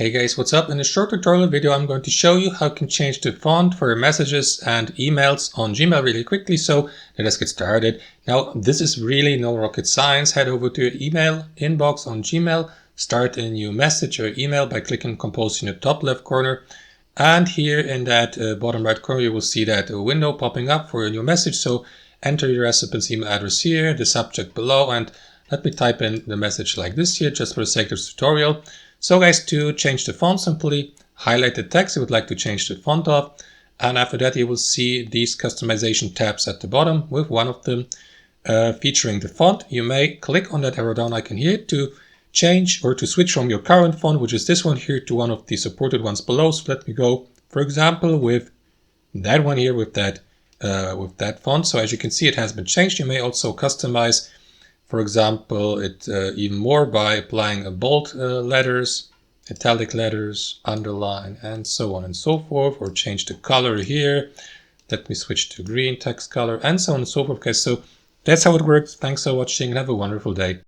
Hey guys, what's up? In this short tutorial video, I'm going to show you how you can change the font for your messages and emails on Gmail really quickly. So let's get started. Now, this is really no rocket science. Head over to your email inbox on Gmail, start a new message or email by clicking compose in the top left corner. And here in that bottom right corner, you will see that window popping up for your new message. So enter your recipient's email address here, the subject below, and let me type in the message like this here, just for the sake of this tutorial. So guys, to change the font, simply highlight the text you would like to change the font of. And after that, you will see these customization tabs at the bottom with one of them featuring the font. You may click on that arrow down icon here to change or to switch from your current font, which is this one here, to one of the supported ones below. So let me go, for example, with that one here with that font. So as you can see, it has been changed. You may also customize, for example, it even more by applying a bold letters, italic letters, underline, and so on and so forth, or change the color here. Let me switch to green text color, and so on and so forth. Okay, so that's how it works. Thanks for watching and have a wonderful day.